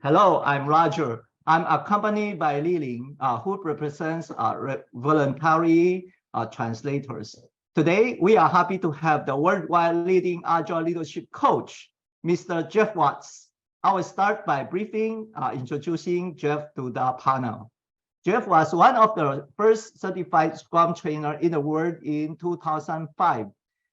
Hello, I'm Roger. I'm accompanied by Liling, who represents voluntary translators. Today, we are happy to have the worldwide leading Agile leadership coach, Mr. Geoff Watts. I will start by introducing Geoff to the panel. Geoff was one of the first certified Scrum trainer in the world in 2005,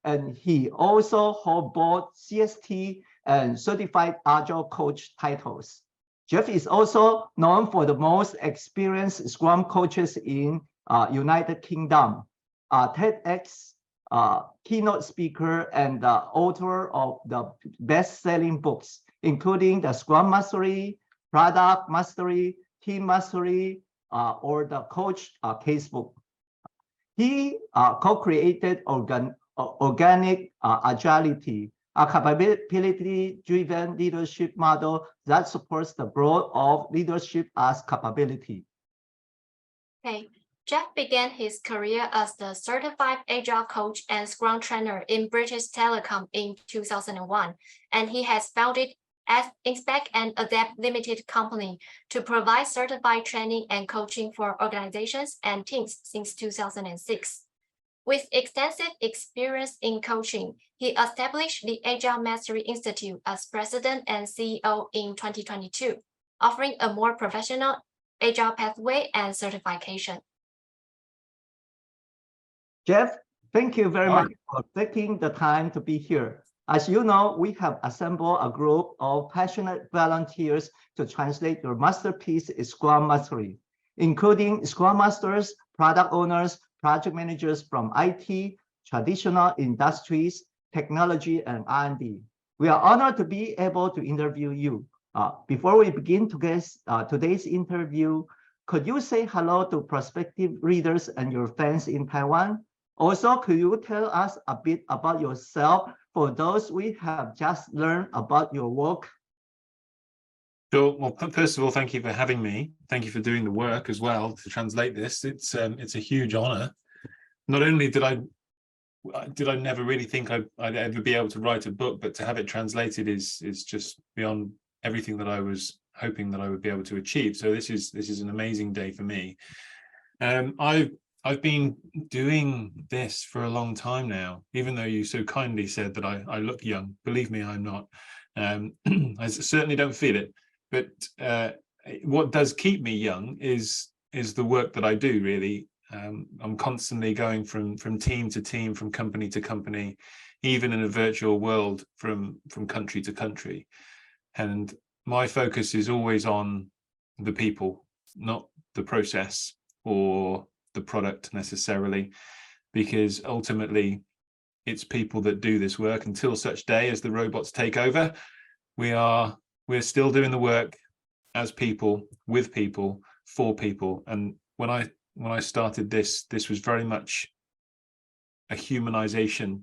and he also holds both CST and Certified Agile Coach titles. Geoff is also known for the most experienced Scrum coaches in United Kingdom, TEDx keynote speaker, and the author of the best-selling books, including the Scrum Mastery, Product Mastery, Team Mastery, or the Coach Casebook. He co-created Organic Agility, a capability-driven leadership model that supports the growth of leadership as capability. Okay. Geoff began his career as the certified Agile coach and Scrum trainer in British Telecom in 2001, and he has founded Inspect and Adapt Limited Company to provide certified training and coaching for organizations and teams since 2006. With extensive experience in coaching, he established the Agile Mastery Institute as president and CEO in 2022, offering a more professional Agile pathway and certification. Geoff, thank you very much for taking the time to be here. As you know, we have assembled a group of passionate volunteers to translate your masterpiece in Scrum Mastery, including Scrum Masters, product owners, project managers from IT, traditional industries, technology, and R&D. We are honored to be able to interview you. Before we begin today's interview, could you say hello to prospective readers and your fans in Taiwan? Also, could you tell us a bit about yourself for those we have just learned about your work? Sure. Well, first of all, thank you for having me. Thank you for doing the work as well to translate this. It's a huge honor. Not only did I never really think I'd ever be able to write a book, but to have it translated is just beyond everything that I was hoping that I would be able to achieve. So this is an amazing day for me. I've been doing this for a long time now, even though you so kindly said that I look young. Believe me, I'm not. I certainly don't feel it. But what does keep me young is the work that I do, really. I'm constantly going from team to team, from company to company, even in a virtual world, from country to country. And my focus is always on the people, not the process or the product necessarily, because ultimately it's people that do this work. Until such day as the robots take over, we're still doing the work as people, with people, for people. And when I started this was very much a humanization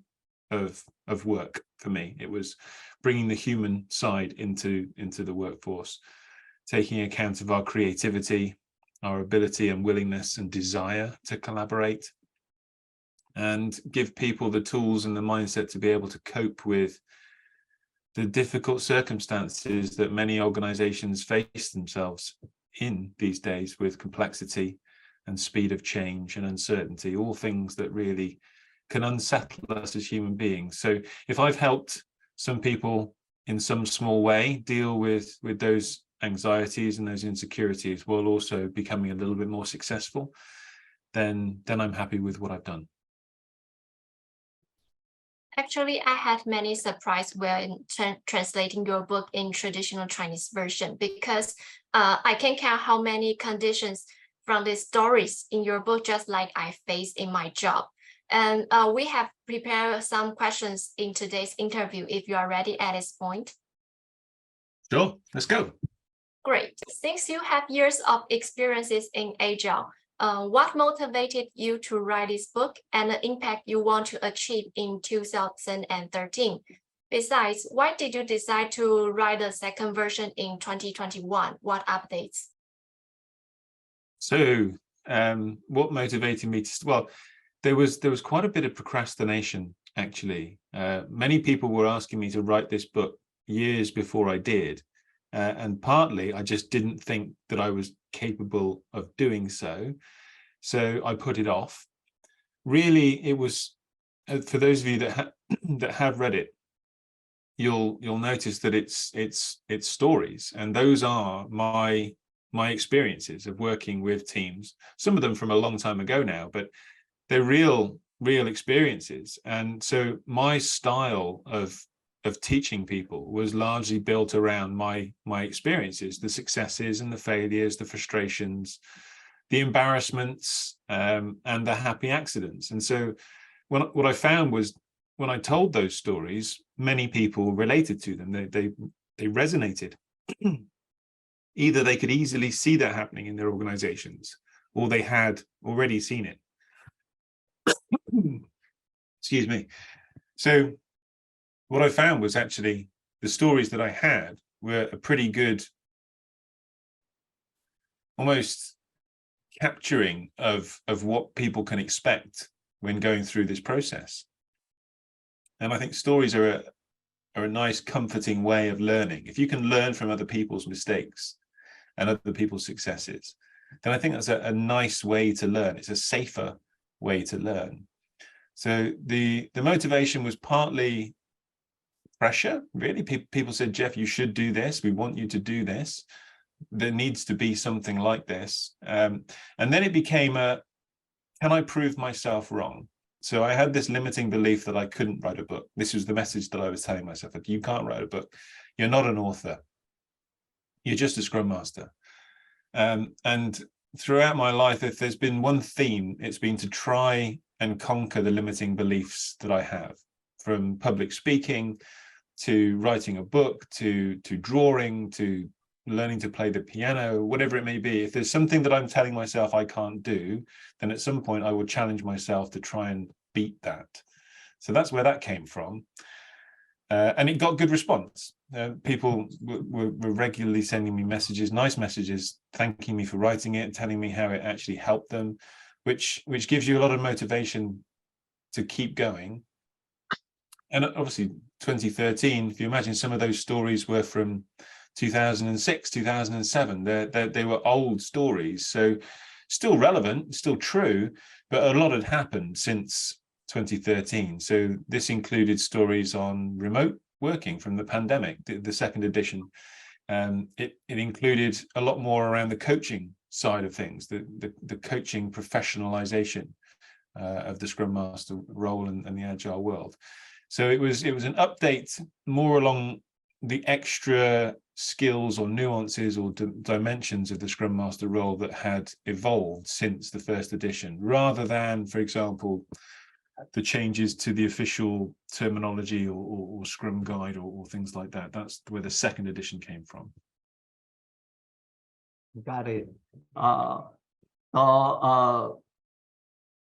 of work for me. It was bringing the human side into the workforce, taking account of our creativity, our ability and willingness and desire to collaborate, and give people the tools and the mindset to be able to cope with the difficult circumstances that many organizations face themselves in these days, with complexity and speed of change and uncertainty, all things that really can unsettle us as human beings. So if I've helped some people in some small way deal with those anxieties and those insecurities while also becoming a little bit more successful, then I'm happy with what I've done. Actually, I had many surprises when translating your book in traditional Chinese version, because I can count how many conditions from the stories in your book, just like I face in my job. And we have prepared some questions in today's interview, if you are ready at this point. Sure, let's go. Great. Since you have years of experiences in Agile, what motivated you to write this book and the impact you want to achieve in 2013? Besides, why did you decide to write the second version in 2021? What updates? So what motivated me to, well, there was quite a bit of procrastination, actually. Many people were asking me to write this book years before I did, and partly I just didn't think that I was capable of doing so. So I put it off. Really, it was, for those of you that that have read it, you'll notice that it's stories, and those are my experiences of working with teams. Some of them from a long time ago now, but they're real experiences. And so my style of teaching people was largely built around my experiences, the successes and the failures, the frustrations, the embarrassments, and the happy accidents. And so what I found was, when I told those stories, many people related to them. They resonated. Either they could easily see that happening in their organizations, or they had already seen it. Excuse me. So what I found was actually the stories that I had were a pretty good, almost capturing of what people can expect when going through this process. And I think stories are a nice, comforting way of learning. If you can learn from other people's mistakes and other people's successes, then I think that's a nice way to learn. It's a safer way to learn. So the motivation was partly pressure, really. People said, Geoff, you should do this. We want you to do this. There needs to be something like this. And then it became can I prove myself wrong? So I had this limiting belief that I couldn't write a book. This was the message that I was telling myself, that you can't write a book. You're not an author. You're just a Scrum Master. And throughout my life, if there's been one theme, it's been to try and conquer the limiting beliefs that I have, from public speaking to writing a book, to drawing, to learning to play the piano, whatever it may be. If there's something that I'm telling myself I can't do, then at some point I will challenge myself to try and beat that. So that's where that came from. And it got good response. People were regularly sending me messages, nice messages, thanking me for writing it, telling me how it actually helped them, which gives you a lot of motivation to keep going. And obviously 2013, if you imagine, some of those stories were from 2006, 2007. They were old stories, so still relevant, still true, but a lot had happened since 2013. So this included stories on remote working from the pandemic, the second edition. It included a lot more around the coaching side of things, the coaching professionalization of the Scrum Master role and the Agile world. So it was an update more along the extra skills or nuances or dimensions of the Scrum Master role that had evolved since the first edition, rather than, for example, the changes to the official terminology or Scrum Guide or things like that. That's where the second edition came from. Got it.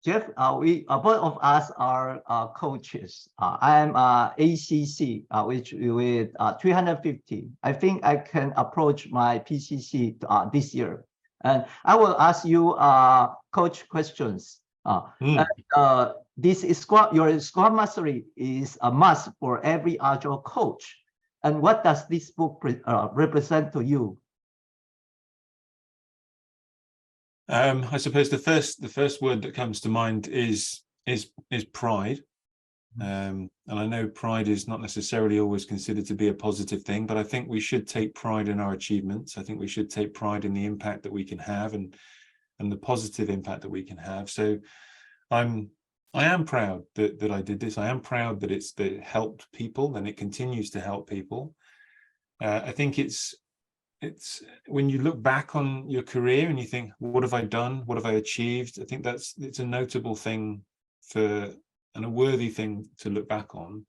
Geoff, we both of us are coaches. I'm ACC, which with 350. I think I can approach my PCC this year, and I will ask you coach questions. This is your Scrum Mastery is a must for every Agile coach. And what does this book represent to you? I suppose the first word that comes to mind is pride. And I know pride is not necessarily always considered to be a positive thing, but I think we should take pride in our achievements. I think we should take pride in the impact that we can have and the positive impact that we can have. So I am proud that I did this. I am proud that it helped people and it continues to help people. I think it's when you look back on your career and you think, what have I done? What have I achieved? I think it's a notable thing and a worthy thing to look back on.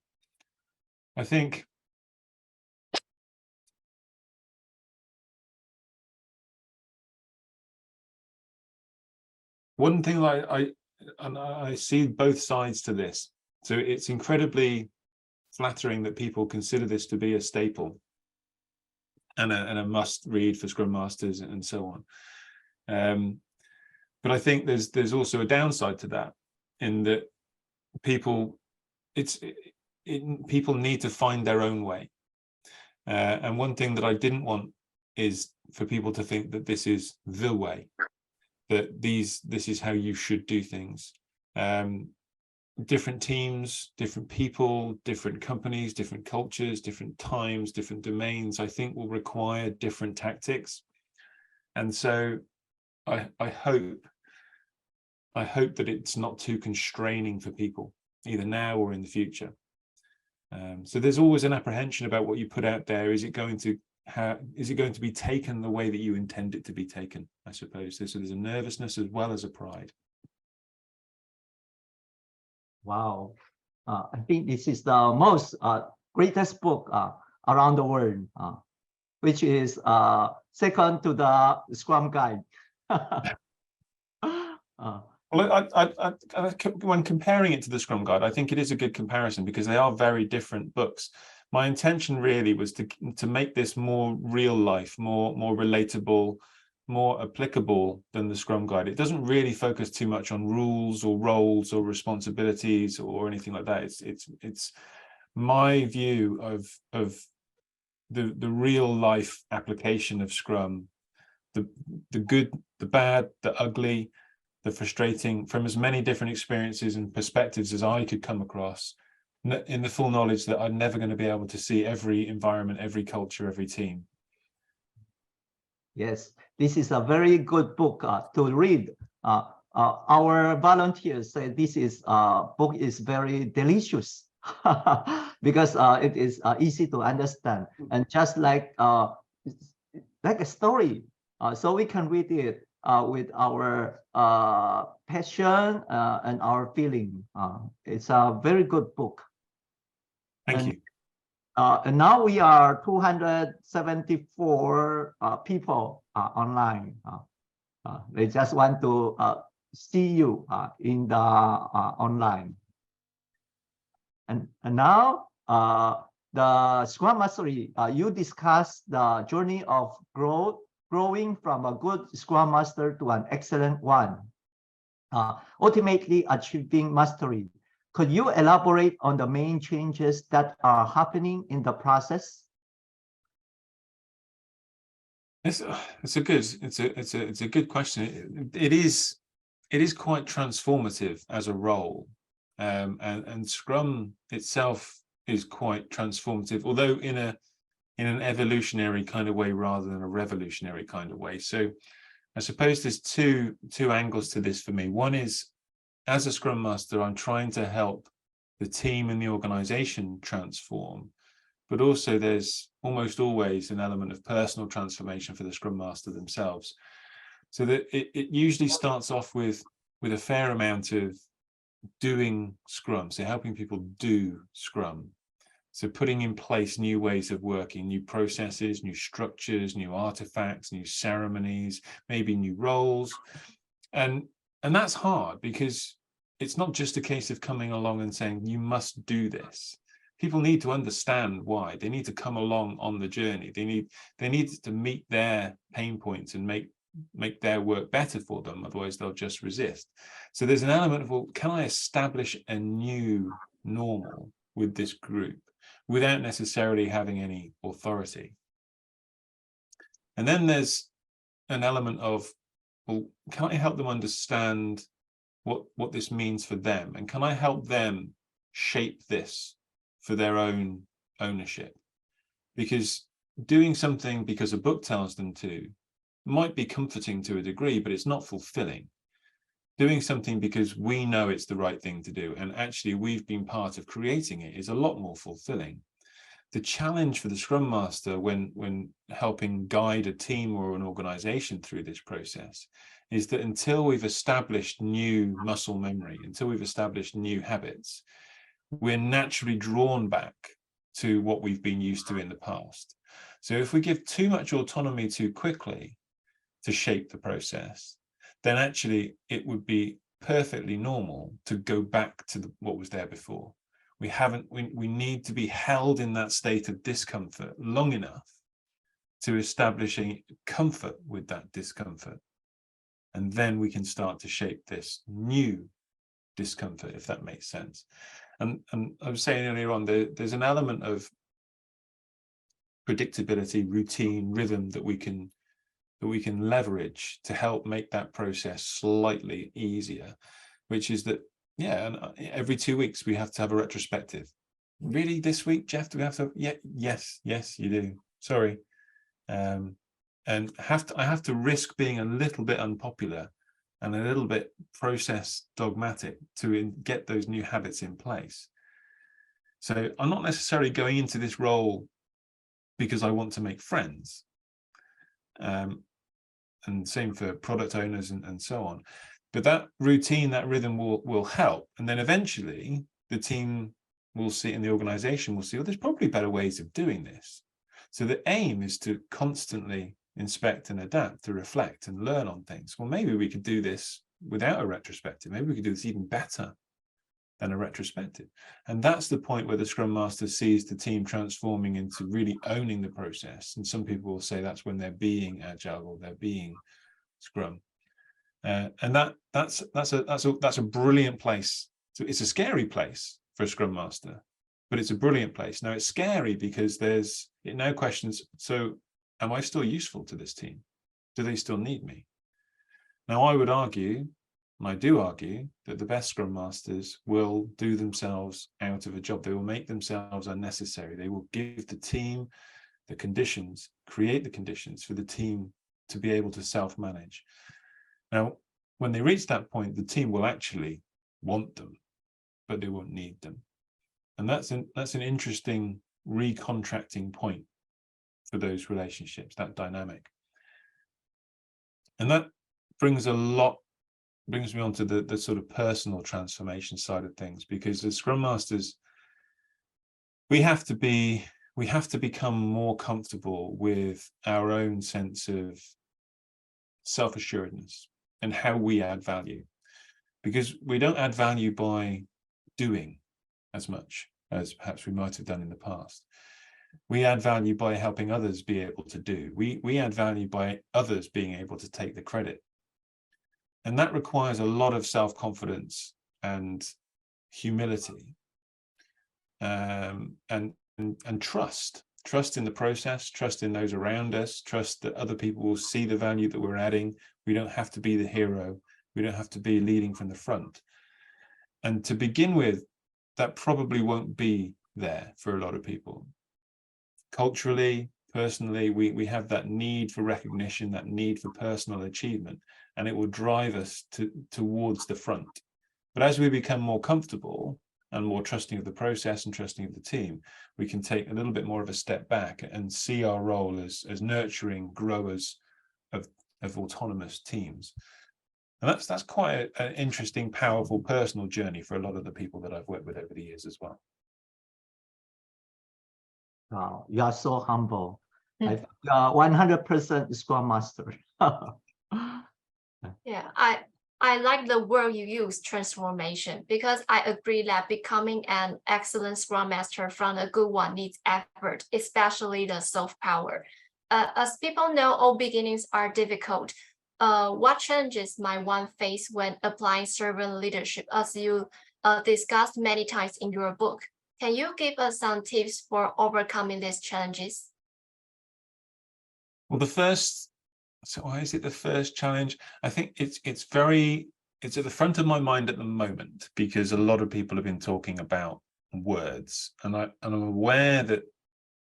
I think one thing I see both sides to this. So it's incredibly flattering that people consider this to be a staple and a must read for Scrum Masters and so on. But I think there's also a downside to that, in that people need to find their own way. And one thing that I didn't want is for people to think that this is the way, that this is how you should do things. Different teams, different people, different companies, different cultures, different times, different domains, I think will require different tactics. And so I hope that it's not too constraining for people, either now or in the future. So there's always an apprehension about what you put out there. Is it going to be taken the way that you intend it to be taken, I suppose. So there's a nervousness as well as a pride. Wow. I think this is the most greatest book around the world, which is second to the Scrum Guide. Well, when comparing it to the Scrum Guide, I think it is a good comparison because they are very different books. My intention really was to make this more real life, more relatable, more applicable than the Scrum Guide. It doesn't really focus too much on rules or roles or responsibilities or anything like that. It's my view of the real life application of Scrum, the good, the bad, the ugly, the frustrating, from as many different experiences and perspectives as I could come across, in the full knowledge that I'm never going to be able to see every environment, every culture, every team. Yes, this is a very good book to read. Our volunteers say this book is very delicious because it is easy to understand and just like a story. So we can read it with our passion and our feeling. It's a very good book. Thank you. And now we are 274 people online. They just want to see you in the online. And now the Scrum Mastery, you discuss the journey of growing from a good Scrum Master to an excellent one, ultimately achieving mastery. Could you elaborate on the main changes that are happening in the process? It's a good question. It is quite transformative as a role, and Scrum itself is quite transformative, although in an evolutionary kind of way rather than a revolutionary kind of way. So I suppose there's two angles to this for me. One is, as a Scrum Master, I'm trying to help the team and the organization transform, but also there's almost always an element of personal transformation for the Scrum Master themselves. So that it usually starts off with a fair amount of doing Scrum, so helping people do Scrum. So putting in place new ways of working, new processes, new structures, new artifacts, new ceremonies, maybe new roles. And that's hard because it's not just a case of coming along and saying, you must do this. People need to understand why. They need to come along on the journey. They need to meet their pain points and make their work better for them. Otherwise, they'll just resist. So there's an element of, well, can I establish a new normal with this group without necessarily having any authority? And then there's an element of, well, can I help them understand what this means for them? And can I help them shape this for their own ownership? Because doing something because a book tells them to might be comforting to a degree, but it's not fulfilling. Doing something because we know it's the right thing to do, and actually we've been part of creating it, is a lot more fulfilling. The challenge for the Scrum Master when helping guide a team or an organization through this process is that until we've established new muscle memory, until we've established new habits, we're naturally drawn back to what we've been used to in the past. So if we give too much autonomy too quickly to shape the process, then actually it would be perfectly normal to go back to what was there before. We need to be held in that state of discomfort long enough to establishing comfort with that discomfort. And then we can start to shape this new discomfort, if that makes sense. And I was saying earlier on, there's an element of predictability, routine, rhythm that we can leverage to help make that process slightly easier, which is that, yeah, and every 2 weeks we have to have a retrospective. Really, this week, Geoff, do we have to? Yeah, yes, you do. Sorry. And I have to risk being a little bit unpopular and a little bit process dogmatic to get those new habits in place. So I'm not necessarily going into this role because I want to make friends. And same for product owners and so on. But that routine, that rhythm will help. And then eventually the team will see, and the organization will see, well, there's probably better ways of doing this. So the aim is to constantly inspect and adapt, to reflect and learn on things. Well, maybe we could do this without a retrospective. Maybe we could do this even better than a retrospective. And that's the point where the Scrum Master sees the team transforming into really owning the process. And some people will say that's when they're being Agile or they're being Scrum. And that's a brilliant place. So it's a scary place for a Scrum Master, but it's a brilliant place. Now it's scary because it now questions, so am I still useful to this team? Do they still need me? Now I would argue, and I do argue, that the best Scrum Masters will do themselves out of a job. They will make themselves unnecessary. They will give the team the conditions, create the conditions for the team to be able to self-manage. Now, when they reach that point, the team will actually want them, but they won't need them. And that's an interesting recontracting point for those relationships, that dynamic. And that brings me on to the sort of personal transformation side of things, because as Scrum Masters, we have to become more comfortable with our own sense of self-assuredness and how we add value, because we don't add value by doing as much as perhaps we might have done in the past. We add value by helping others be able to do. We add value by others being able to take the credit. And that requires a lot of self-confidence and humility, and trust in the process, trust in those around us, trust that other people will see the value that we're adding. We don't have to be the hero. We don't have to be leading from the front. And to begin with, that probably won't be there for a lot of people. Culturally, personally, we have that need for recognition, that need for personal achievement, and it will drive us towards the front. But as we become more comfortable and more trusting of the process and trusting of the team, we can take a little bit more of a step back and see our role as nurturing growers of autonomous teams. And that's quite an interesting, powerful personal journey for a lot of the people that I've worked with over the years as well. Wow, you are so humble. I think you are 100% Scrum Master. Yeah, I like the word you use, transformation, because I agree that becoming an excellent Scrum Master from a good one needs effort, especially the self-power. As people know, all beginnings are difficult. What challenges might one face when applying servant leadership, as you discussed many times in your book? Can you give us some tips for overcoming these challenges? Well, so why is it the first challenge? I think it's at the front of my mind at the moment, because a lot of people have been talking about words, and I'm aware that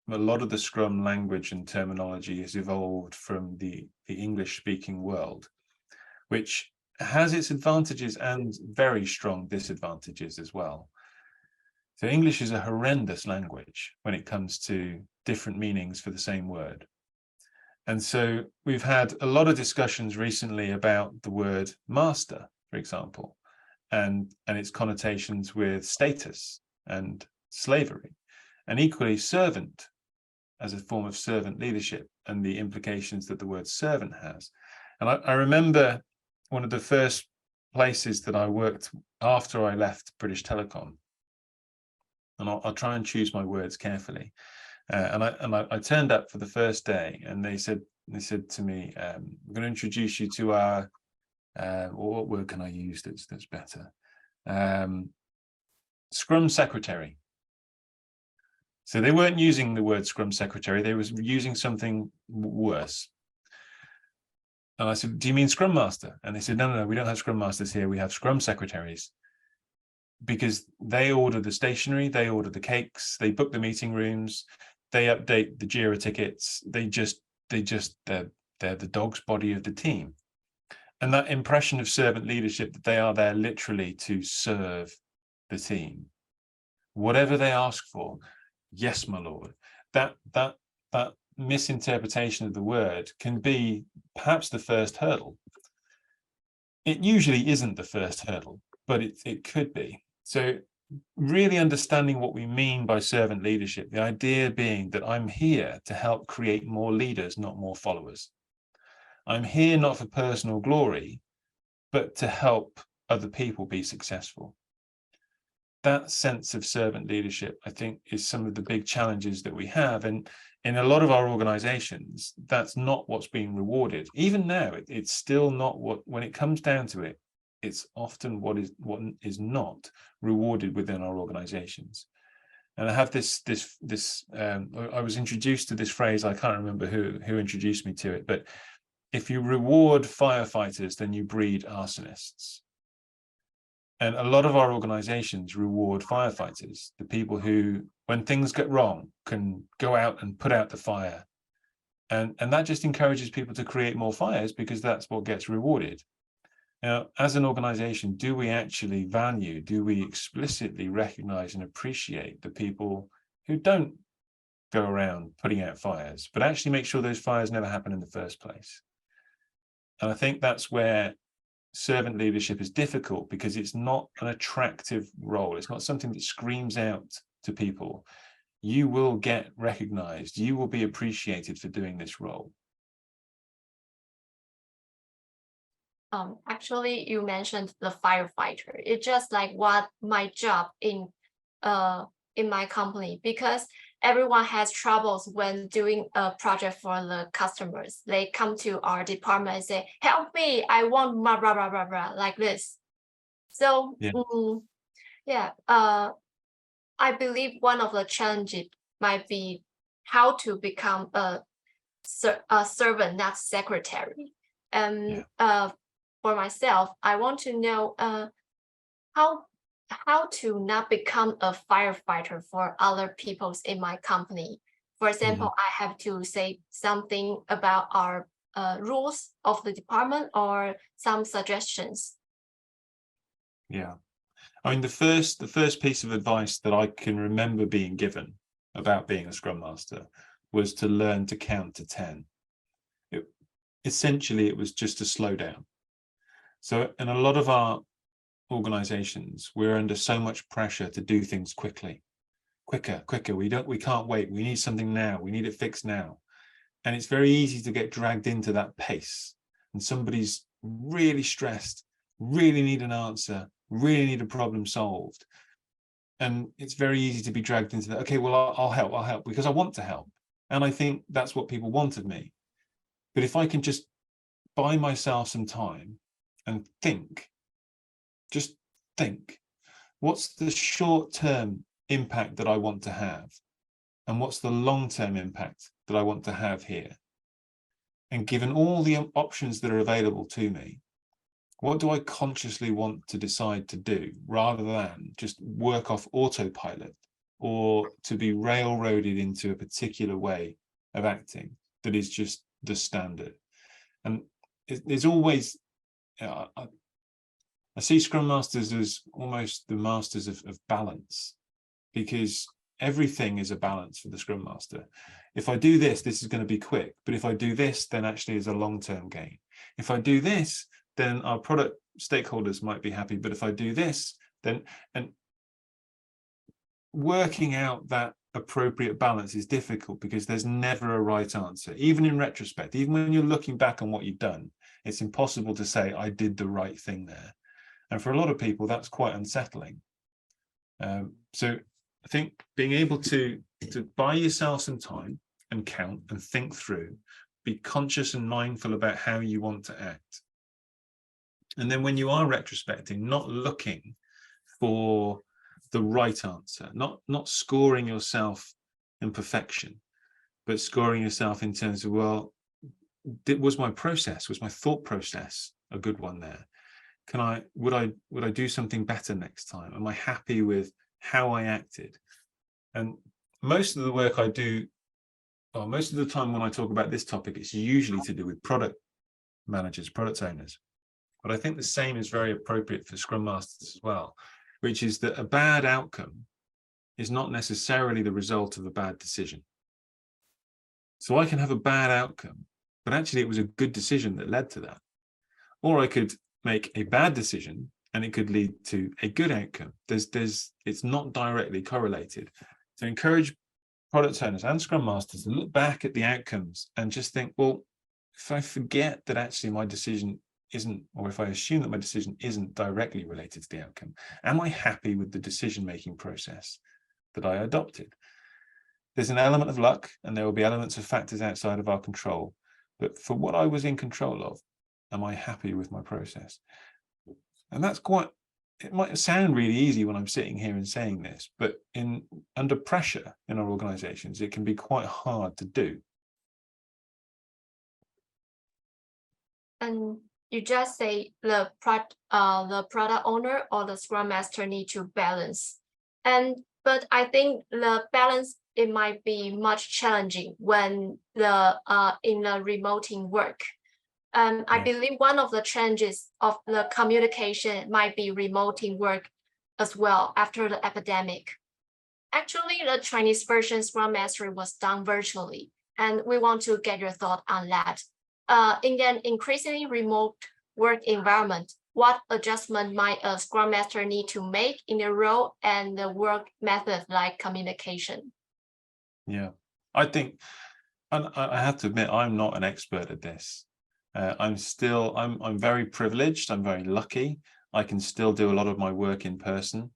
a lot of the Scrum language and terminology has evolved from the English speaking world, which has its advantages and very strong disadvantages as well. So English is a horrendous language when it comes to different meanings for the same word. And so we've had a lot of discussions recently about the word master, for example, and its connotations with status and slavery, and equally servant as a form of servant leadership and the implications that the word servant has. And I remember one of the first places that I worked after I left British Telecom, and I'll try and choose my words carefully. And I turned up for the first day, and they said to me, "We're going to introduce you to our what word can I use that's better? Scrum secretary." So they weren't using the word Scrum Secretary, they was using something worse. And I said, do you mean Scrum Master? And they said, no, we don't have Scrum Masters here, we have Scrum Secretaries. Because they order the stationery, they order the cakes, they book the meeting rooms, they update the Jira tickets, they're the dog's body of the team. And that impression of servant leadership, that they are there literally to serve the team. Whatever they ask for, yes, my lord. That misinterpretation of the word can be perhaps the first hurdle. It usually isn't the first hurdle, but it could be. So really understanding what we mean by servant leadership, the idea being that I'm here to help create more leaders, not more followers. I'm here not for personal glory, but to help other people be successful. That sense of servant leadership, I think, is some of the big challenges that we have. And in a lot of our organizations, that's not what's being rewarded. Even now, it's still not what, when it comes down to it, it's often what is not rewarded within our organizations. And I have I was introduced to this phrase, I can't remember who introduced me to it, but if you reward firefighters, then you breed arsonists. And a lot of our organizations reward firefighters, the people who, when things get wrong, can go out and put out the fire. And that just encourages people to create more fires because that's what gets rewarded. Now, as an organization, do we actually value, do we explicitly recognize and appreciate the people who don't go around putting out fires, but actually make sure those fires never happen in the first place? And I think that's where servant leadership is difficult, because it's not an attractive role. It's not something that screams out to people. You will get recognized. You will be appreciated for doing this role. Actually, you mentioned the firefighter. It's just like what my job in my company, because everyone has troubles when doing a project for the customers. They come to our department and say, help me, I want blah, blah, blah, blah, blah, like this. So, yeah, I believe one of the challenges might be how to become a servant, not secretary. And for myself, I want to know how to not become a firefighter for other people in my company. For example, I have to say something about our rules of the department or some suggestions. Yeah, I mean, the first piece of advice that I can remember being given about being a Scrum Master was to learn to count to 10. Essentially, it was just to slow down. So in a lot of our organizations, we're under so much pressure to do things quicker. We can't wait. We need something now. We need it fixed now. And it's very easy to get dragged into that pace. And somebody's really stressed, really need an answer, really need a problem solved. And it's very easy to be dragged into that. Okay, well, I'll help because I want to help. And I think that's what people want of me. But if I can just buy myself some time and just think, what's the short-term impact that I want to have? And what's the long-term impact that I want to have here? And given all the options that are available to me, what do I consciously want to decide to do, rather than just work off autopilot or to be railroaded into a particular way of acting that is just the standard? And there's always, I see Scrum Masters as almost the masters of balance, because everything is a balance for the Scrum Master. If I do this, this is going to be quick. But if I do this, then actually is a long-term gain. If I do this, then our product stakeholders might be happy. But if I do this, then, and working out that appropriate balance is difficult, because there's never a right answer. Even in retrospect, even when you're looking back on what you've done, it's impossible to say, I did the right thing there. And for a lot of people, that's quite unsettling. So I think being able to buy yourself some time and count and think through, be conscious and mindful about how you want to act. And then when you are retrospecting, not looking for the right answer, not scoring yourself and perfection, but scoring yourself in terms of, well, was my thought process a good one there? Would I do something better next time? Am I happy with how I acted? And most of the work I do, or most of the time when I talk about this topic, it's usually to do with product managers, product owners. But I think the same is very appropriate for Scrum Masters as well, which is that a bad outcome is not necessarily the result of a bad decision. So I can have a bad outcome, but actually it was a good decision that led to that. Or I could make a bad decision and it could lead to a good outcome. It's not directly correlated. To encourage product owners and Scrum Masters to look back at the outcomes and just think, well, if I forget that actually my decision isn't, or if I assume that my decision isn't directly related to the outcome, am I happy with the decision-making process that I adopted? There's an element of luck, and there will be elements of factors outside of our control. But for what I was in control of, am I happy with my process? And that's it might sound really easy when I'm sitting here and saying this, but under pressure in our organizations, it can be quite hard to do. And you just say the product owner or the Scrum Master need to balance. But I think the balance, it might be much challenging when in the remoting work. I believe one of the challenges of the communication might be remoting work as well after the epidemic. Actually, the Chinese version Scrum Mastery was done virtually, and we want to get your thought on that. In an increasingly remote work environment, what adjustment might a Scrum Master need to make in the role and the work method like communication? Yeah, I think, and I have to admit, I'm not an expert at this. I'm very privileged. I'm very lucky. I can still do a lot of my work in person,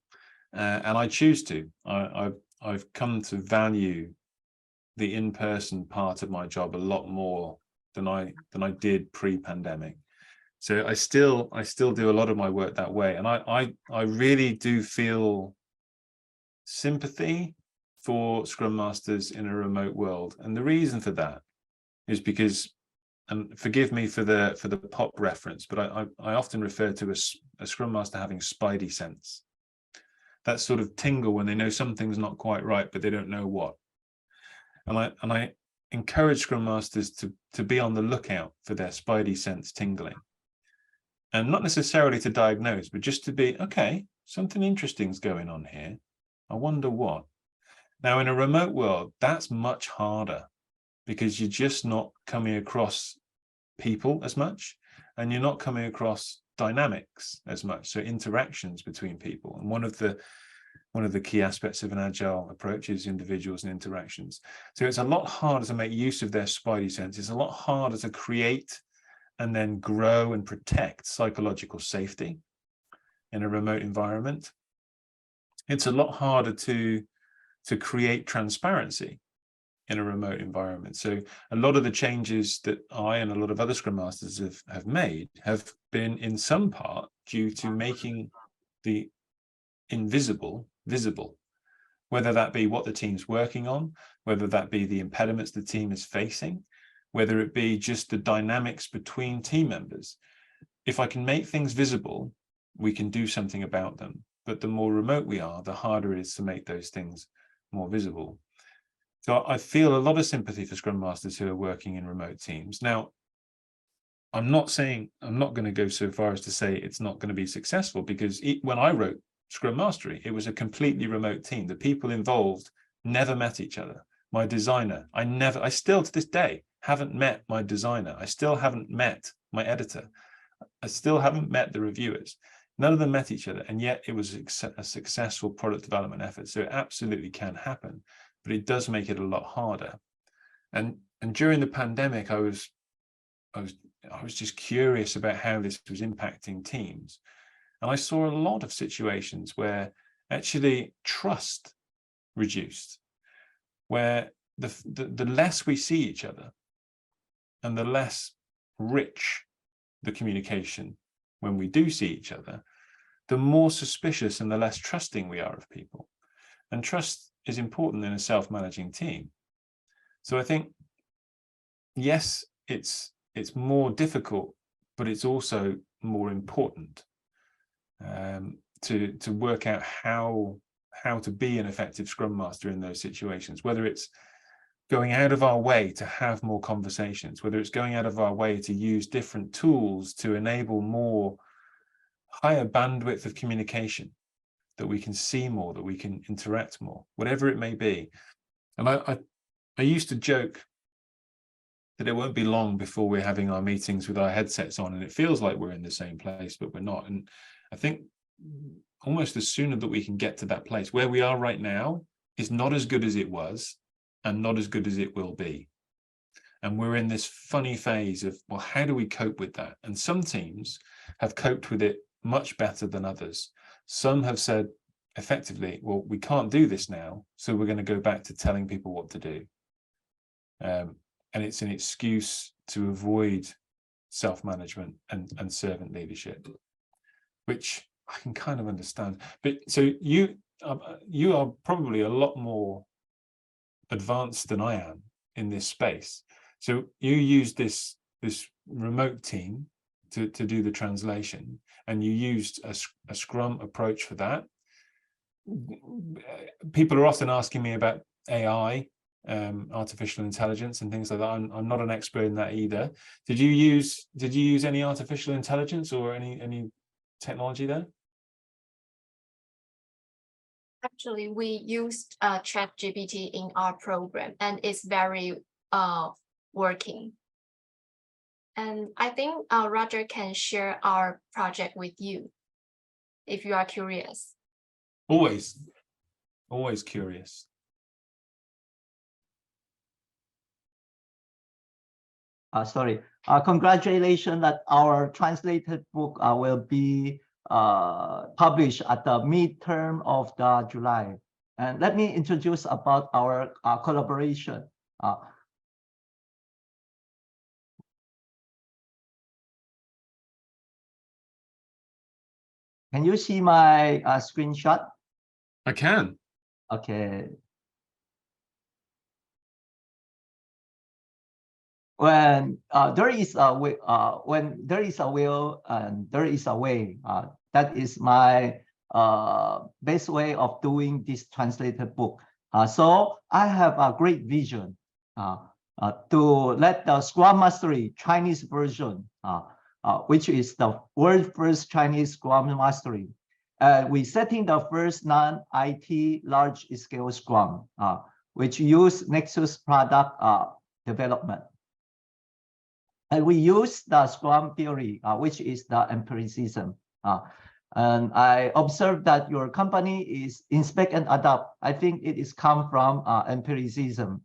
and I choose to. I've come to value the in-person part of my job a lot more than I did pre-pandemic. So I still do a lot of my work that way, and I really do feel sympathy for Scrum Masters in a remote world, and the reason for that is because, and forgive me for the pop reference, but I often refer to a Scrum Master having spidey sense. That sort of tingle when they know something's not quite right, but they don't know what. And I encourage Scrum Masters to be on the lookout for their spidey sense tingling. And not necessarily to diagnose, but just to be, okay, something interesting's going on here. I wonder what. Now, in a remote world, that's much harder because you're just not coming across people as much, and you're not coming across dynamics as much, so interactions between people. And one of the key aspects of an agile approach is individuals and interactions. So it's a lot harder to make use of their spidey sense. It's a lot harder to create and then grow and protect psychological safety in a remote environment. It's a lot harder to create transparency in a remote environment. So a lot of the changes that I and a lot of other Scrum Masters have made have been in some part due to making the invisible visible, whether that be what the team's working on, whether that be the impediments the team is facing, whether it be just the dynamics between team members. If I can make things visible, we can do something about them. But the more remote we are, the harder it is to make those things more visible. So I feel a lot of sympathy for Scrum Masters who are working in remote teams. Now, I'm not going to go so far as to say it's not going to be successful, because when I wrote Scrum Mastery, it was a completely remote team. The people involved never met each other. My designer, I still to this day haven't met my designer. I still haven't met my editor. I still haven't met the reviewers. None of them met each other, and yet it was a successful product development effort. So it absolutely can happen, but it does make it a lot harder. And during the pandemic, I was just curious about how this was impacting teams. And I saw a lot of situations where actually trust reduced, where the less we see each other and the less rich the communication when we do see each other, the more suspicious and the less trusting we are of people. And trust is important in a self-managing team. So I think, yes, it's more difficult, but it's also more important to work out how to be an effective Scrum Master in those situations, whether it's going out of our way to have more conversations, whether it's going out of our way to use different tools to enable more higher bandwidth of communication, that we can see more, that we can interact more, whatever it may be. And I used to joke that it won't be long before we're having our meetings with our headsets on and it feels like we're in the same place, but we're not. And I think almost the sooner that we can get to that place, where we are right now is not as good as it was and not as good as it will be. And we're in this funny phase of, well, how do we cope with that? And some teams have coped with it much better than others. Some have said effectively, well, we can't do this now, so we're going to go back to telling people what to do. And it's an excuse to avoid self-management and servant leadership, which I can kind of understand. But so you are probably a lot more advanced than I am in this space. So you use this remote team to do the translation, and you used a Scrum approach for that. People are often asking me about AI, artificial intelligence and things like that. I'm not an expert in that either. Did you use any artificial intelligence or any technology there? Actually, we used ChatGPT in our program, and it's very working. And I think Roger can share our project with you if you are curious. Always curious. Sorry. Congratulations that our translated book will be published at the midterm of the July. And let me introduce about our collaboration. Can you see my screenshot? I can. Okay. When there is a way, when there is a will and there is a way, that is my best way of doing this translated book. So I have a great vision to let the Scrum Mastery Chinese version, which is the world first Chinese Scrum Mastery. We setting the first non-IT large-scale Scrum, which use Nexus product development. And we use the Scrum theory, which is the empiricism. And I observed that your company is inspect and adapt. I think it is come from empiricism.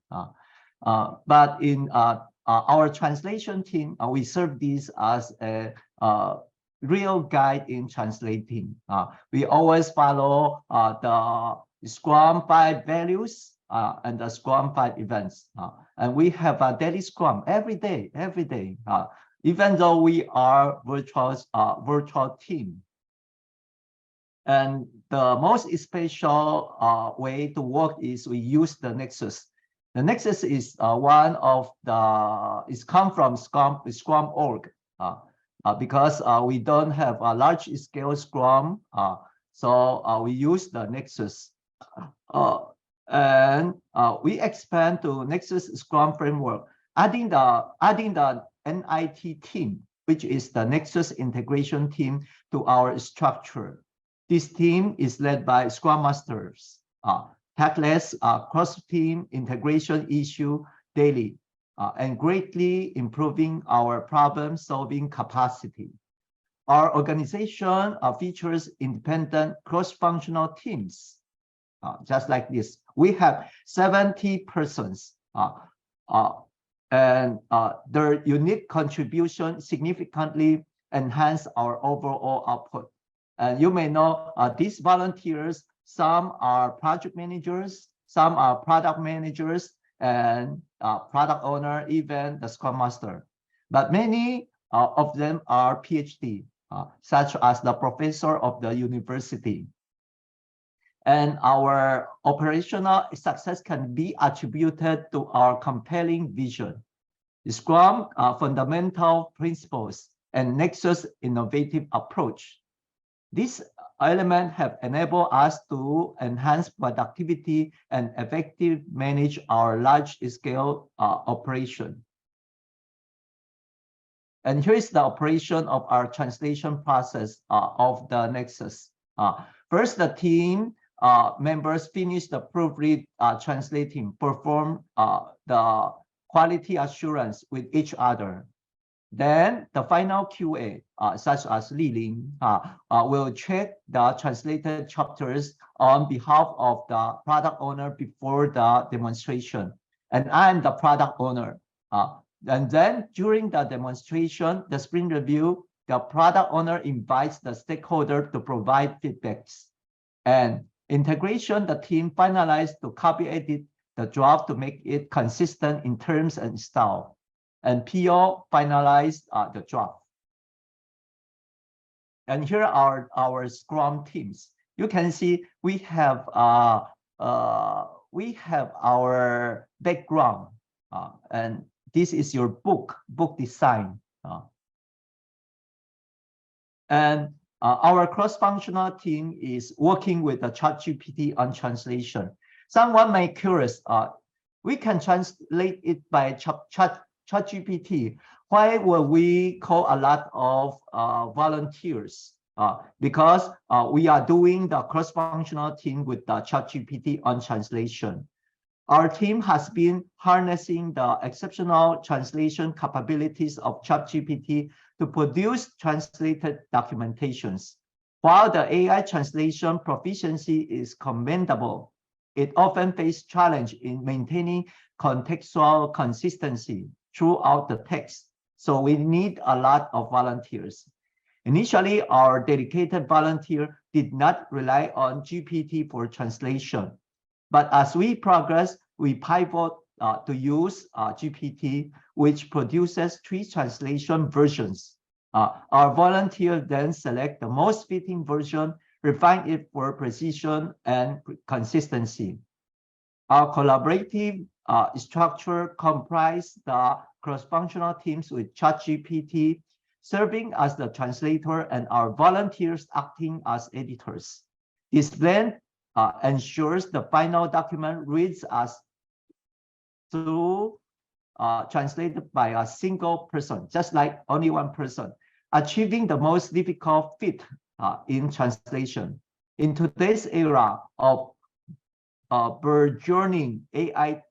But in our translation team, we serve this as a real guide in translating. We always follow the Scrum 5 values and the Scrum 5 events. And we have a daily Scrum every day, even though we are virtual team. And the most special way to work is we use the Nexus. The Nexus is one of it's come from Scrum org, because we don't have a large scale Scrum, so we use the Nexus. And we expand to Nexus Scrum framework, adding the NIT team, which is the Nexus integration team, to our structure. This team is led by Scrum Masters, tackles cross-team integration issue daily, and greatly improving our problem-solving capacity. Our organization features independent cross-functional teams, just like this. We have 70 persons, and their unique contribution significantly enhance our overall output. And you may know these volunteers, some are project managers, some are product managers, and product owner, even the Scrum Master. But many of them are PhD, such as the professor of the university. And our operational success can be attributed to our compelling vision, Scrum fundamental principles, and Nexus innovative approach. These elements have enabled us to enhance productivity and effectively manage our large-scale operation. And here is the operation of our translation process of the Nexus. First, the team members finish the proofread translating, perform the quality assurance with each other. Then the final QA, such as Li Ling, will check the translated chapters on behalf of the product owner before the demonstration. And I'm the product owner. And then during the demonstration, the sprint review, the product owner invites the stakeholder to provide feedbacks. And integration, the team finalized to copy edit the draft to make it consistent in terms and style. And PO finalized the draft. And here are our Scrum teams. You can see we have our background, and this is your book design. And our cross-functional team is working with the ChatGPT on translation. Someone may be curious, we can translate it by ChatGPT. Why will we call a lot of volunteers? Because we are doing the cross-functional team with the ChatGPT on translation. Our team has been harnessing the exceptional translation capabilities of ChatGPT to produce translated documentations. While the AI translation proficiency is commendable, it often faces challenge in maintaining contextual consistency throughout the text. So we need a lot of volunteers. Initially, our dedicated volunteer did not rely on GPT for translation. But as we progress, we pivot to use GPT, which produces 3 translation versions. Our volunteer then select the most fitting version, refine it for precision and consistency. Our collaborative structure comprises the cross-functional teams with ChatGPT serving as the translator and our volunteers acting as editors. This blend ensures the final document reads as through translated by a single person, just like only one person, achieving the most difficult feat in translation. In today's era of burgeoning AI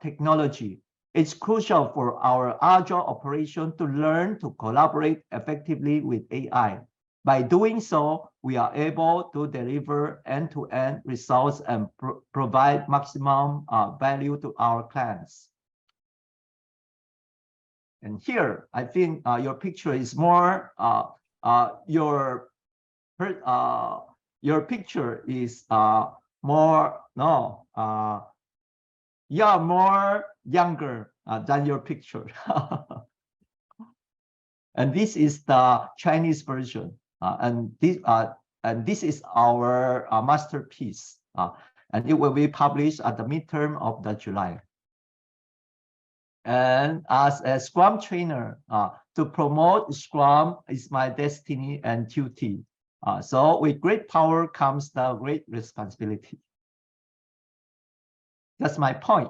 technology, it's crucial for our Agile operation to learn to collaborate effectively with AI. By doing so, we are able to deliver end-to-end results and provide maximum value to our clients. And here, I think your picture is more, your picture is more, you're more younger than your picture. And this is the Chinese version. And this is our masterpiece. And it will be published at the midterm of the July. And as a Scrum trainer, to promote Scrum is my destiny and duty. So with great power comes the great responsibility. That's my point.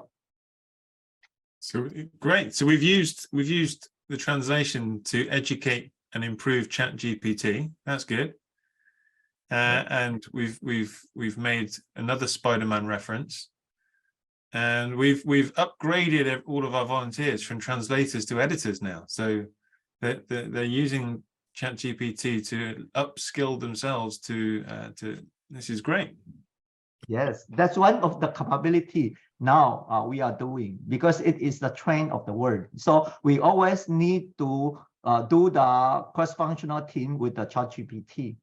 So great. So we've used the translation to educate and improve ChatGPT. That's good. And we've made another Spider-Man reference, and we've upgraded all of our volunteers from translators to editors now. So they're using ChatGPT to upskill themselves to this is great. Yes, that's one of the capability now we are doing, because it is the trend of the world. So we always need to do the cross-functional team with the ChatGPT.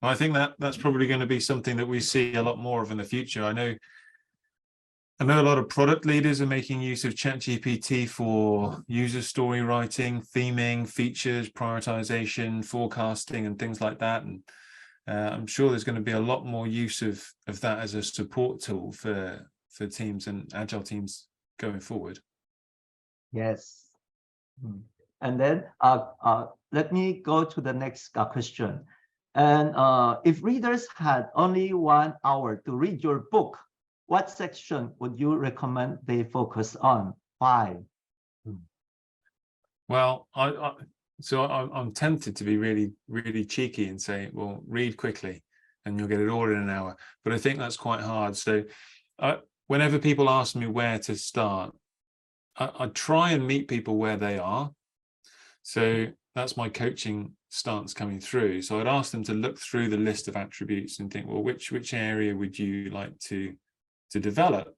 I think that's probably going to be something that we see a lot more of in the future. I know a lot of product leaders are making use of ChatGPT for user story writing, theming, features, prioritization, forecasting, and things like that. I'm sure there's going to be a lot more use of that as a support tool for teams and agile teams going forward. Yes. And then let me go to the next question. And if readers had only 1 hour to read your book, what section would you recommend they focus on? Why? Well, I'm tempted to be really cheeky and say, well, read quickly and you'll get it all in an hour. But I think that's quite hard. So whenever people ask me where to start, I try and meet people where they are. So that's my coaching stance coming through. So I'd ask them to look through the list of attributes and think, well, which area would you like to develop?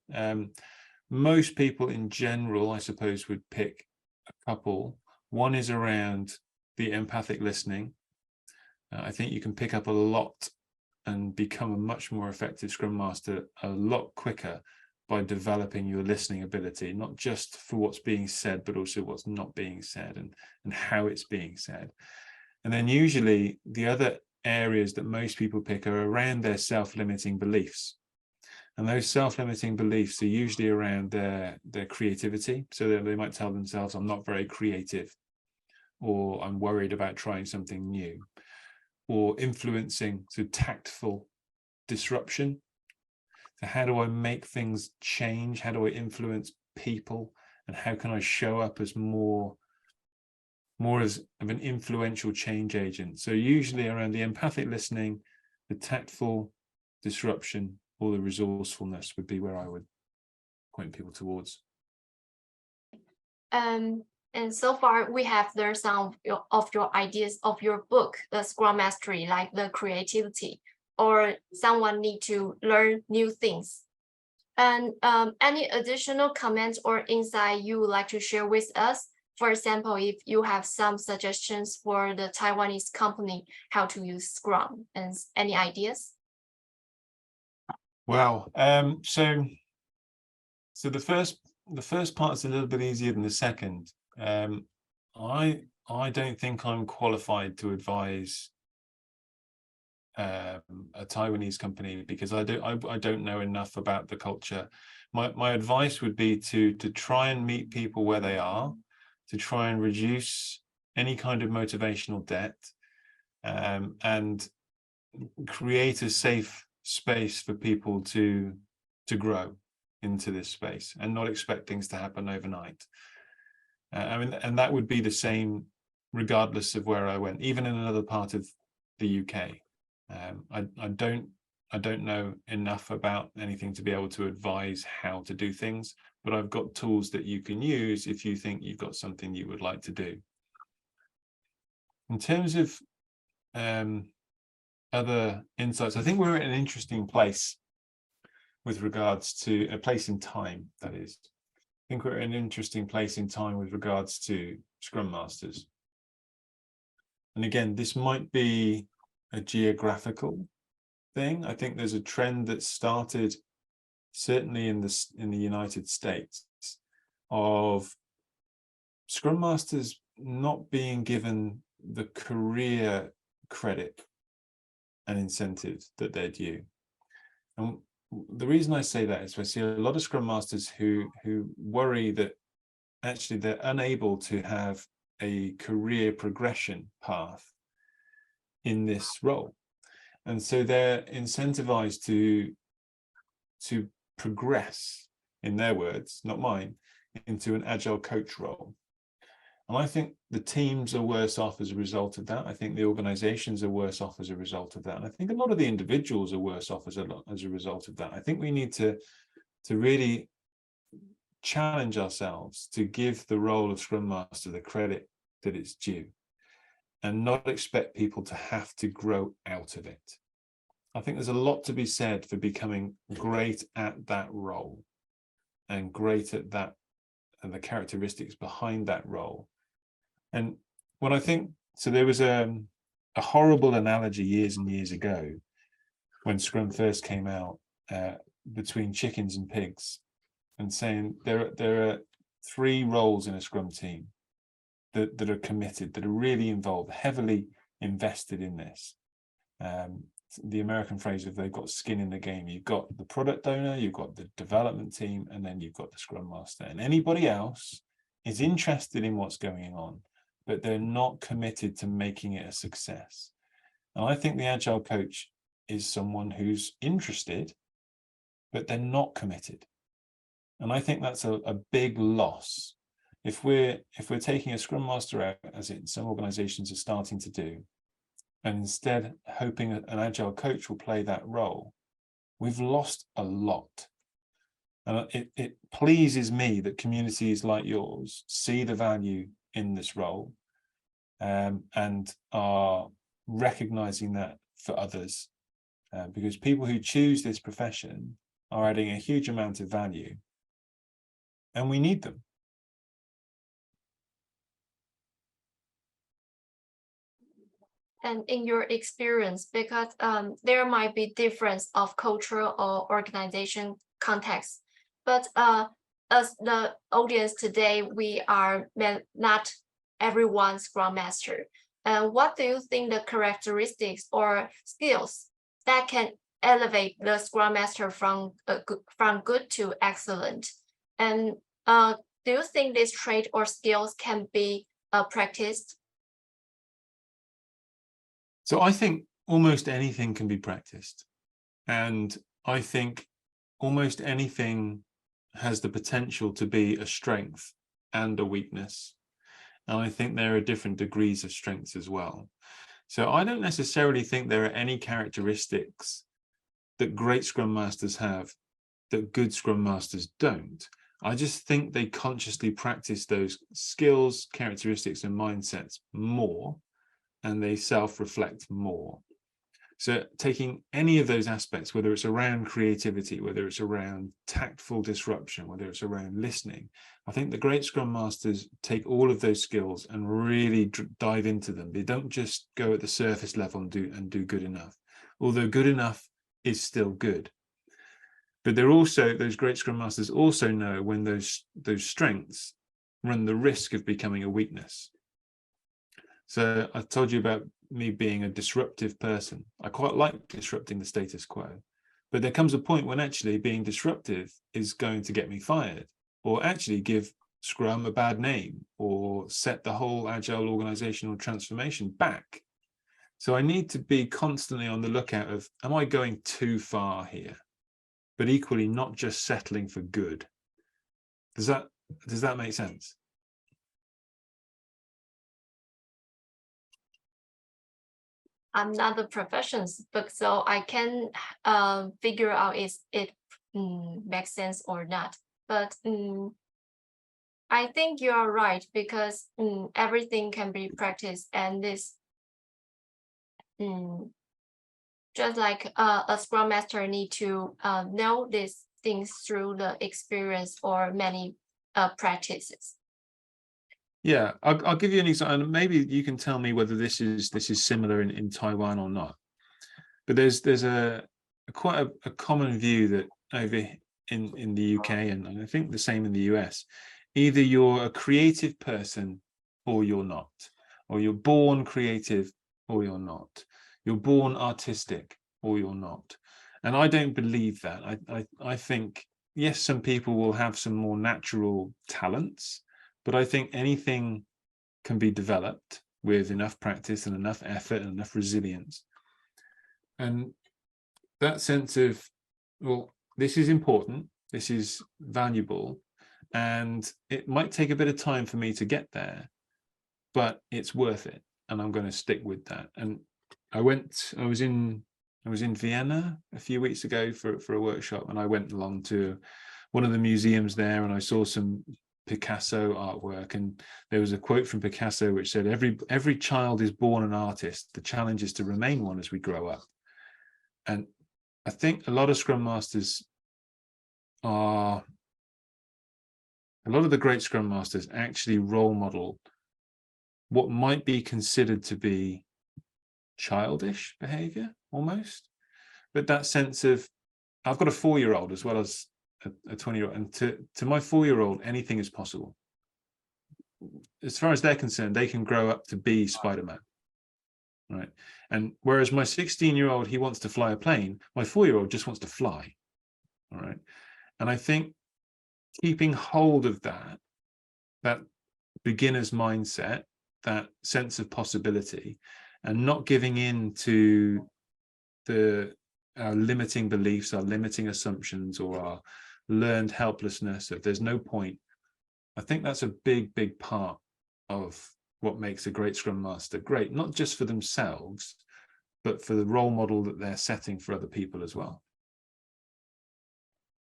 Most people in general, I suppose, would pick a couple. One is around the empathic listening. I think you can pick up a lot and become a much more effective Scrum Master a lot quicker by developing your listening ability, not just for what's being said, but also what's not being said and how it's being said. And then usually the other areas that most people pick are around their self-limiting beliefs. And those self-limiting beliefs are usually around their creativity. So they might tell themselves, I'm not very creative, or I'm worried about trying something new, or influencing, so tactful disruption. So how do I make things change? How do I influence people? And how can I show up as more as of an influential change agent? So usually around the empathic listening, the tactful disruption, or the resourcefulness would be where I would point people towards. And so far, we have learned some of your ideas of your book, the Scrum Mastery, like the creativity, or someone need to learn new things. And any additional comments or insight you would like to share with us? For example, if you have some suggestions for the Taiwanese company, how to use Scrum, and any ideas? Well, so the first part is a little bit easier than the second. I don't think I'm qualified to advise a Taiwanese company because I don't know enough about the culture. My advice would be to try and meet people where they are, to try and reduce any kind of motivational debt, and create a safe space for people to grow into this space and not expect things to happen overnight. I mean, and that would be the same regardless of where I went, even in another part of the UK. I don't know enough about anything to be able to advise how to do things, but I've got tools that you can use if you think you've got something you would like to do. In terms of other insights, I think we're at an interesting place with regards to a place in time, that is. I think we're at an interesting place in time with regards to Scrum Masters. And again, this might be a geographical thing. I think there's a trend that started certainly in the United States of Scrum Masters not being given the career credit and incentives that they're due. And the reason I say that is I see a lot of Scrum Masters who worry that actually they're unable to have a career progression path in this role. And so they're incentivized to progress, in their words, not mine, into an agile coach role. And I think the teams are worse off as a result of that. I think the organizations are worse off as a result of that. And I think a lot of the individuals are worse off as a result of that. I think we need to really challenge ourselves to give the role of Scrum Master the credit that it's due and not expect people to have to grow out of it. I think there's a lot to be said for becoming great at that role and great at that and the characteristics behind that role. And when I think, so there was a horrible analogy years and years ago when Scrum first came out between chickens and pigs, and saying there are 3 roles in a Scrum team that are committed, that are really involved, heavily invested in this. the American phrase of they've got skin in the game. You've got the product owner, you've got the development team, and then you've got the Scrum Master. And anybody else is interested in what's going on, but they're not committed to making it a success. And I think the Agile coach is someone who's interested, but they're not committed. And I think that's a big loss. If we're taking a Scrum Master out, as some organizations are starting to do, and instead hoping an Agile coach will play that role, we've lost a lot. And it pleases me that communities like yours see the value in this role, and are recognizing that for others, because people who choose this profession are adding a huge amount of value, and we need them. And in your experience, because there might be difference of cultural or organization context, but as the audience today, we are not everyone's Scrum Master. What do you think the characteristics or skills that can elevate the Scrum Master from good to excellent? And do you think this trait or skills can be practiced? So I think almost anything can be practiced. And I think almost anything has the potential to be a strength and a weakness. And I think there are different degrees of strengths as well. So I don't necessarily think there are any characteristics that great Scrum Masters have that good Scrum Masters don't. I just think they consciously practice those skills, characteristics, and mindsets more, and they self-reflect more. So taking any of those aspects, whether it's around creativity, whether it's around tactful disruption, whether it's around listening, I think the great Scrum Masters take all of those skills and really dive into them. They don't just go at the surface level and do good enough, although good enough is still good. But they're also, those great Scrum Masters also know when those strengths run the risk of becoming a weakness. So I told you about me being a disruptive person. I quite like disrupting the status quo, but there comes a point when actually being disruptive is going to get me fired, or actually give Scrum a bad name, or set the whole Agile organizational transformation back. So I need to be constantly on the lookout of, am I going too far here? But equally not just settling for good. Does that make sense? I'm not a professional, but so I can figure out if it makes sense or not. But I think you are right, because everything can be practiced, and this just like a Scrum Master need to know these things through the experience or many practices. Yeah, I'll give you an example, and maybe you can tell me whether this is similar in Taiwan or not. But there's quite a common view that over in the UK, and I think the same in the US, either you're a creative person or you're not, or you're born creative or you're not, you're born artistic or you're not. And I don't believe that. I think, yes, some people will have some more natural talents, but I think anything can be developed with enough practice and enough effort and enough resilience. And that sense of, well, this is important, this is valuable, and it might take a bit of time for me to get there, but it's worth it, and I'm going to stick with that. And I was in Vienna a few weeks ago for a workshop, and I went along to one of the museums there, and I saw some Picasso artwork, and there was a quote from Picasso which said, every child is born an artist, the challenge is to remain one as we grow up. And I think a lot of Scrum Masters a lot of the great Scrum Masters actually role model what might be considered to be childish behavior almost, but that sense of, I've got a 4-year-old as well as a 20-year-old, and to my 4-year-old, anything is possible. As far as they're concerned, they can grow up to be Spider-Man. right? And whereas my 16-year-old, he wants to fly a plane, my 4-year-old just wants to fly, all right? And I think keeping hold of that beginner's mindset, that sense of possibility, and not giving in to our limiting beliefs, our limiting assumptions, or our learned helplessness of there's no point. I think that's a big part of what makes a great Scrum Master great, not just for themselves, but for the role model that they're setting for other people as well.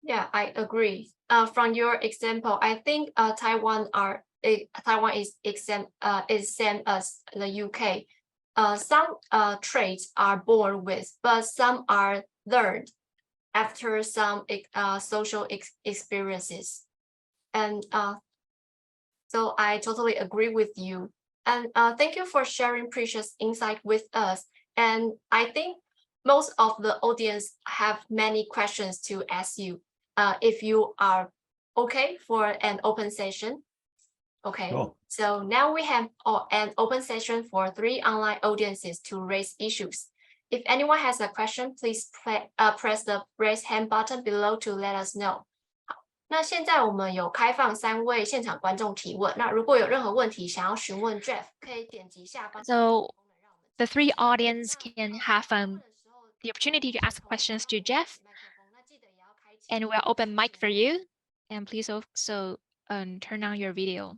Yeah, I agree. From your example, I think Taiwan is same as the UK. Some traits are born with, but some are learned after some social experiences. And so I totally agree with you. And thank you for sharing precious insight with us. And I think most of the audience have many questions to ask you. If you are okay for an open session. Okay, Sure. so now we have an open session for 3 online audiences to raise issues. If anyone has a question, please press the raise hand button below to let us know. 那现在我们有开放3位现场观众提问，那如果有任何问题想要询问 Geoff， 可以点击下方。So the 3 audience can have the opportunity to ask questions to Geoff, and we'll open mic for you. And please also turn on your video.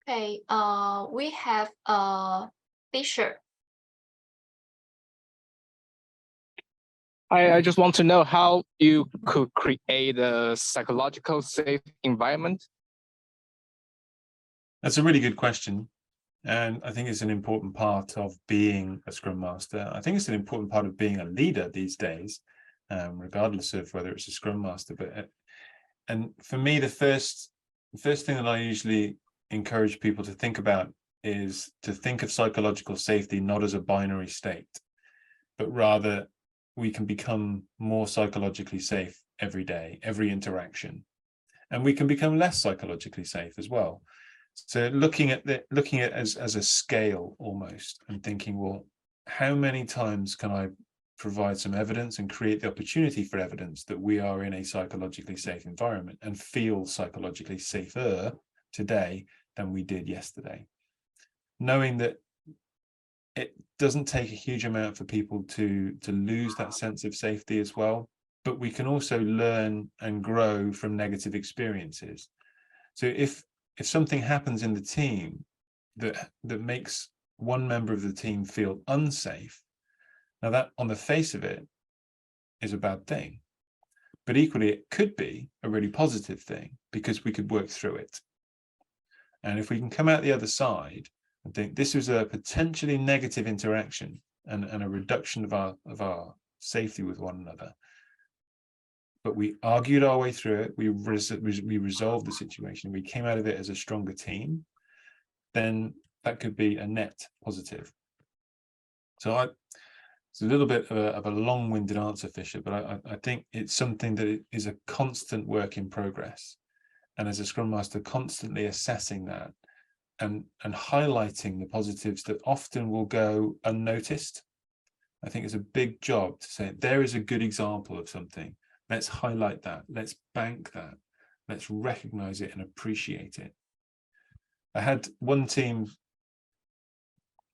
Okay, we have Fisher. I just want to know how you could create a psychological safe environment. That's a really good question. And I think it's an important part of being a Scrum Master. I think it's an important part of being a leader these days, regardless of whether it's a Scrum Master. And for me, the first thing that I usually encourage people to think about is to think of psychological safety not as a binary state, but rather we can become more psychologically safe every day, every interaction, and we can become less psychologically safe as well. So looking at it as a scale almost, and thinking, well, how many times can I provide some evidence and create the opportunity for evidence that we are in a psychologically safe environment and feel psychologically safer today than we did yesterday, knowing that it doesn't take a huge amount for people to lose that sense of safety as well, but we can also learn and grow from negative experiences. So if something happens in the team that makes one member of the team feel unsafe, now that on the face of it is a bad thing, but equally it could be a really positive thing because we could work through it. And if we can come out the other side and think this was a potentially negative interaction and a reduction of our safety with one another, but we argued our way through it, we resolved the situation, we came out of it as a stronger team, then that could be a net positive. So it's a little bit of a long-winded answer, Fisher, but I think it's something that is a constant work in progress. And as a Scrum Master, constantly assessing that and highlighting the positives that often will go unnoticed. I think it's a big job to say, there is a good example of something. Let's highlight that. Let's bank that. Let's recognize it and appreciate it. I had one team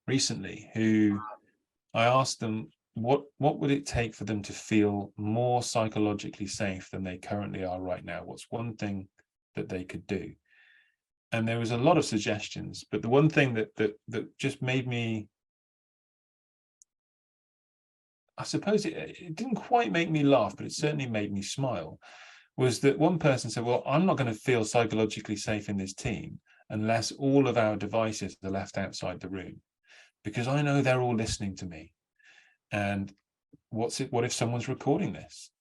recently who I asked them, what would it take for them to feel more psychologically safe than they currently are right now? What's one thing that they could do? And there was a lot of suggestions, but the one thing that just made me, I suppose it didn't quite make me laugh, but it certainly made me smile, was that one person said, well, I'm not going to feel psychologically safe in this team unless all of our devices are left outside the room, because I know they're all listening to me. And what if someone's recording this?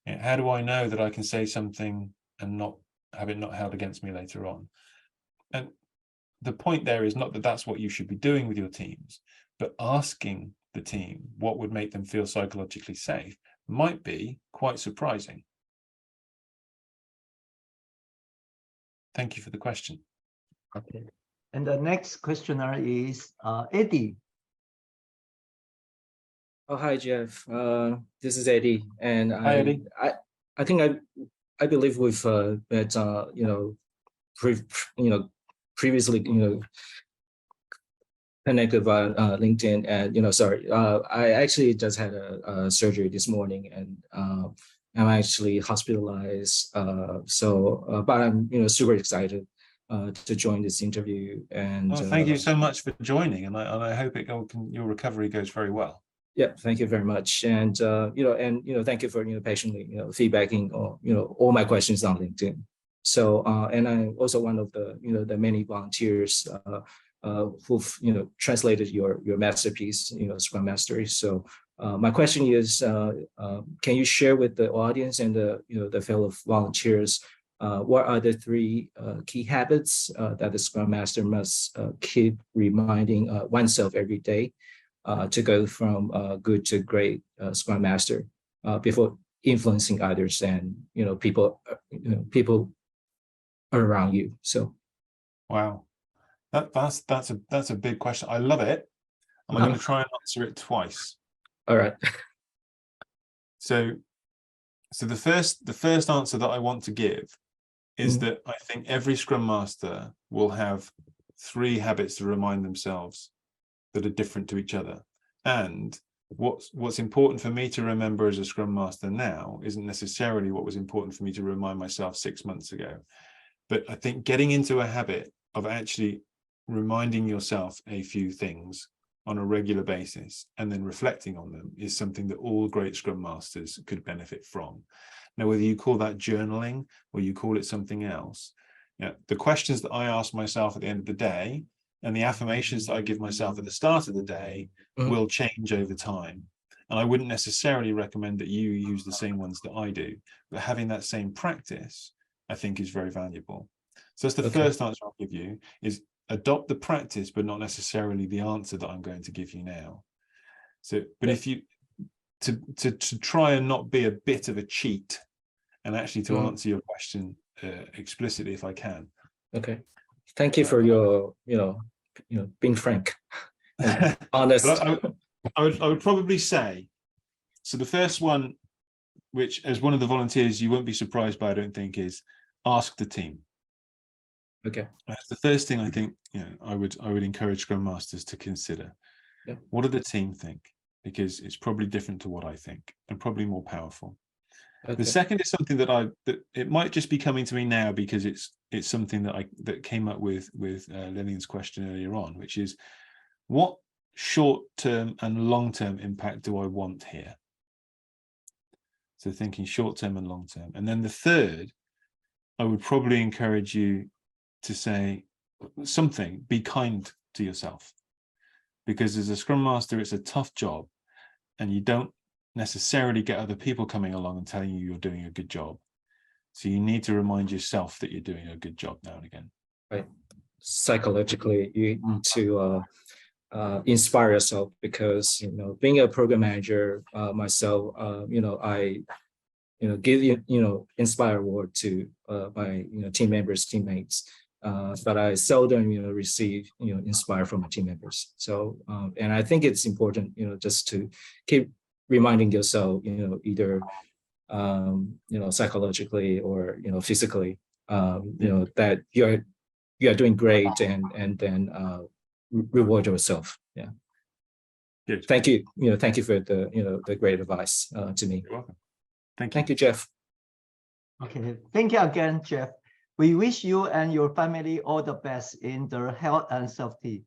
How do I know that I can say something and not have it not held against me later on? And the point there is not that that's what you should be doing with your teams, but asking the team what would make them feel psychologically safe might be quite surprising. thank you for the question. Okay. And the next questioner is Eddie. Oh, hi, Jeff. This is Eddie, and Hi, Eddie. I think I believe we've met, previously, connected via LinkedIn, and sorry, I actually just had a surgery this morning, and I'm actually hospitalized. But I'm super excited to join this interview. And Well, thank you so much for joining, and I hope your recovery goes very well. Yeah, thank you very much, and thank you for patiently feedbacking all my questions on LinkedIn. So and I'm also one of the the many volunteers who've translated your masterpiece, Scrum Mastery. So my question is, can you share with the audience and the fellow volunteers what are the 3 key habits that the Scrum Master must keep reminding oneself every day to go from good to great Scrum Master before influencing others and people around you? So, wow, that's a big question. I love it. I'm going to try and answer it twice. All right. So the first answer that I want to give is that I think every Scrum Master will have 3 habits to remind themselves that are different to each other. And what's important for me to remember as a Scrum Master now isn't necessarily what was important for me to remind myself 6 months ago. But I think getting into a habit of actually reminding yourself a few things on a regular basis and then reflecting on them is something that all great Scrum Masters could benefit from. Now, whether you call that journaling or you call it something else, the questions that I ask myself at the end of the day and the affirmations that I give myself at the start of the day will change over time. And I wouldn't necessarily recommend that you use the same ones that I do, but having that same practice, I think, is very valuable. So that's the first answer I'll give you, is adopt the practice, but not necessarily the answer that I'm going to give you now. So, but if you, to try and not be a bit of a cheat and actually to answer your question explicitly, if I can. Okay. Thank you for your, being frank and honest. I would probably say, so the first one, which as one of the volunteers you won't be surprised by, I don't think, is ask the team. Okay. That's the first thing I think I would encourage Scrum Masters to consider. Yeah. What do the team think? Because it's probably different to what I think and probably more powerful. Okay. The second is something that it might just be coming to me now because it's something that came up with Lillian's question earlier on, which is, what short-term and long-term impact do I want here? So thinking short-term and long-term. And then the third, I would probably encourage you to say something, be kind to yourself. Because as a Scrum Master, it's a tough job and you don't necessarily get other people coming along and telling you you're doing a good job. So you need to remind yourself that you're doing a good job now and again. Right. Psychologically, you need to inspire yourself, because being a program manager myself, I give inspire word to my team members, teammates, but I seldom receive inspire from my team members. So and I think it's important just to keep reminding yourself either psychologically or physically that you are doing great, and then reward yourself. Yeah. Good. Thank you. Thank you for the great advice to me. You're welcome. Thank you. Thank you, Jeff. Okay, thank you again, Jeff. We wish you and your family all the best in their health and safety.